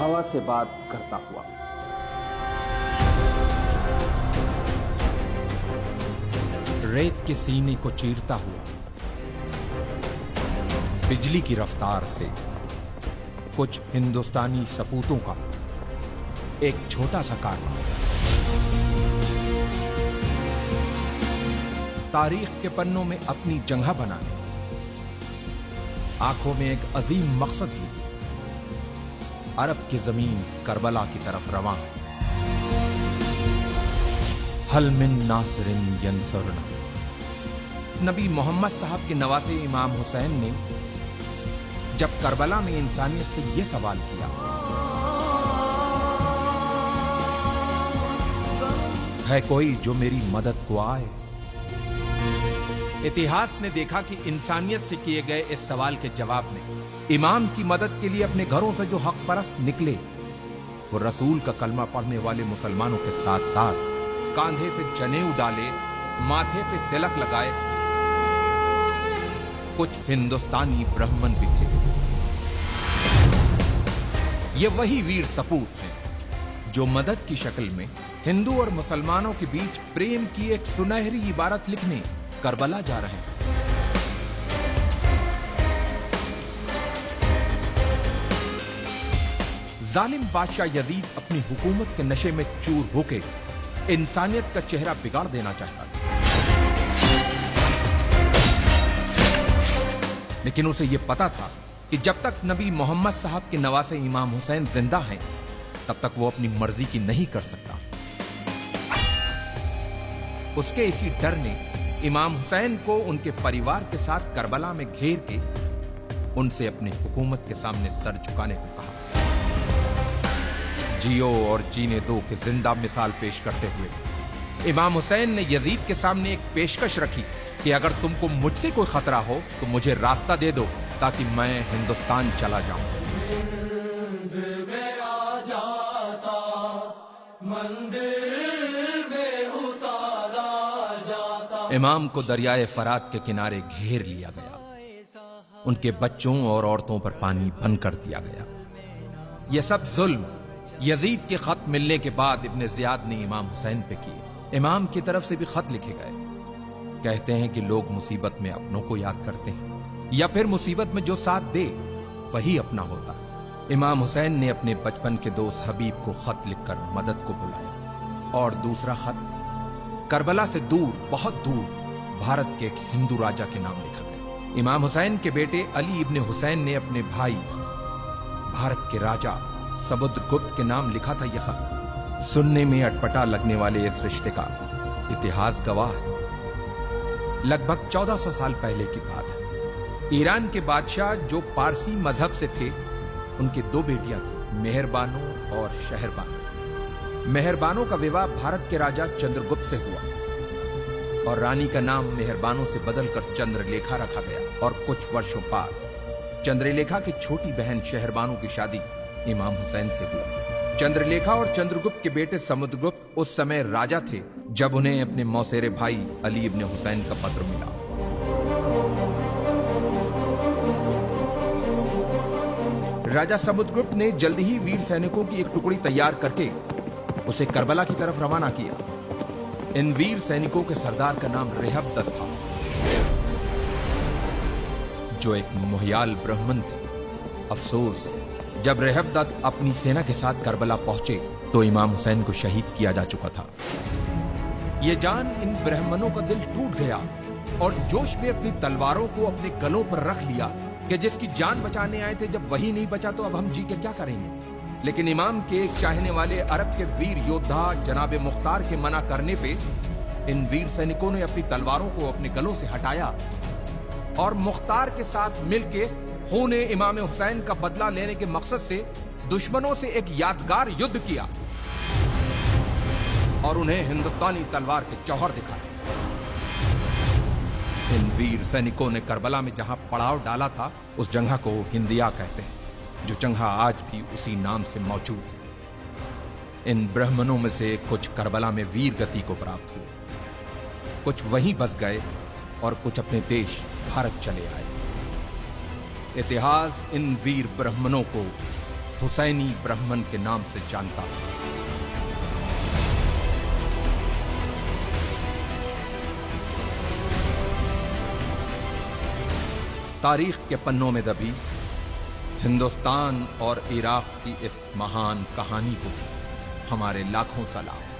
हवा से बात करता हुआ। रेत के सीने को चीरता हुआ, बिजली की रफ्तार से कुछ हिंदुस्तानी सपूतों का एक छोटा सा कारनामा तारीख के पन्नों में अपनी जगह बनाने, आंखों में एक अजीम मकसद लिए अरब की जमीन करबला की तरफ रवां। हल मिन नासिरिन यंसुरना। नबी मोहम्मद साहब के नवासे इमाम हुसैन ने जब करबला में इंसानियत से यह सवाल किया, है कोई जो मेरी मदद को आए? इतिहास ने देखा कि इंसानियत से किए गए इस सवाल के जवाब में इमाम की मदद के लिए अपने घरों से जो हक परस्त निकले, वो रसूल का कलमा पढ़ने वाले मुसलमानों के साथ साथ कांधे पे जनेऊ डाले, माथे पे तिलक लगाए कुछ हिंदुस्तानी ब्राह्मण भी थे। ये वही वीर सपूत हैं जो मदद की शक्ल में हिंदू और मुसलमानों के बीच प्रेम की एक सुनहरी इबारत लिखने करबला जा रहे हैं। जालिम बादशाह यजीद अपनी हुकूमत के नशे में चूर होके इंसानियत का चेहरा बिगाड़ देना चाहता था, लेकिन उसे यह पता था कि जब तक नबी मोहम्मद साहब के नवासे इमाम हुसैन जिंदा हैं, तब तक वो अपनी मर्जी की नहीं कर सकता। उसके इसी डर ने इमाम हुसैन को उनके परिवार के साथ करबला में घेर के उनसे अपनी हुकूमत के सामने सर झुकाने को कहा। जियो और जीने दो की जिंदा मिसाल पेश करते हुए इमाम हुसैन ने यजीद के सामने एक पेशकश रखी कि अगर तुमको मुझसे कोई खतरा हो तो मुझे रास्ता दे दो ताकि मैं हिंदुस्तान चला जाऊं। इमाम को दरियाए फरात के किनारे घेर लिया गया, उनके बच्चों और औरतों पर पानी बंद कर दिया गया। यह सब जुल्म यजीद के खत मिलने के बाद इब्ने जियाद ने इमाम हुसैन पे किए। इमाम की तरफ से भी खत लिखे गए। कहते हैं कि लोग मुसीबत में अपनों को याद करते हैं या फिर मुसीबत में जो साथ दे वही अपना होता। इमाम हुसैन ने अपने बचपन के दोस्त हबीब को खत लिखकर मदद को बुलाया और दूसरा खत करबला से दूर, बहुत दूर भारत के एक हिंदू राजा के नाम लिखा गया। इमाम हुसैन के बेटे अली इब्ने हुसैन ने अपने भाई भारत के राजा समुद्रगुप्त के नाम लिखा था यह खत। सुनने में अटपटा लगने वाले इस रिश्ते का इतिहास गवाह है। लगभग 1400 साल पहले की बात है। ईरान के बादशाह जो पारसी मजहब से थे, उनके दो बेटियां थी, मेहरबानो और शहरबानो। मेहरबानो का विवाह भारत के राजा चंद्रगुप्त से हुआ और रानी का नाम मेहरबानो से बदलकर चंद्रलेखा रखा गया। और कुछ वर्षों बाद चंद्रलेखा की छोटी बहन शहरबानो की शादी इमाम हुसैन से हुई। चंद्रलेखा और चंद्रगुप्त के बेटे समुद्रगुप्त उस समय राजा थे जब उन्हें अपने मौसेरे भाई अली इब्ने हुसैन का पत्र मिला। राजा समुद्रगुप्त ने जल्द ही वीर सैनिकों की एक टुकड़ी तैयार करके उसे करबला की तरफ रवाना किया। इन वीर सैनिकों के सरदार का नाम रेहबदत था, जो एक मोहियाल ब्राह्मण थे। अफसोस, जब रेहबदत अपनी सेना के साथ करबला पहुंचे तो इमाम हुसैन को शहीद किया जा चुका था। यह जान इन ब्राह्मणों का दिल टूट गया और जोश में अपनी तलवारों को अपने गलों पर रख लिया कि जिसकी जान बचाने आए थे, जब वही नहीं बचा तो अब हम जी के क्या करेंगे। लेकिन इमाम के चाहने वाले अरब के वीर योद्धा जनाबे मुख्तार के मना करने पे इन वीर सैनिकों ने अपनी तलवारों को अपने गलों से हटाया और मुख्तार के साथ मिलके खूने इमाम हुसैन का बदला लेने के मकसद से दुश्मनों से एक यादगार युद्ध किया और उन्हें हिंदुस्तानी तलवार के जौहर दिखाए। इन वीर सैनिकों ने करबला में जहां पड़ाव डाला था, उस जगह को हिंदिया कहते हैं, जो जगह आज भी उसी नाम से मौजूद है। इन ब्राह्मणों में से कुछ करबला में वीर गति को प्राप्त हुए, कुछ वहीं बस गए और कुछ अपने देश भारत चले आए। इतिहास इन वीर ब्राह्मणों को हुसैनी ब्राह्मण के नाम से जानता है। तारीख के पन्नों में दबी हिंदुस्तान और इराक की इस महान कहानी को हमारे लाखों सलाम।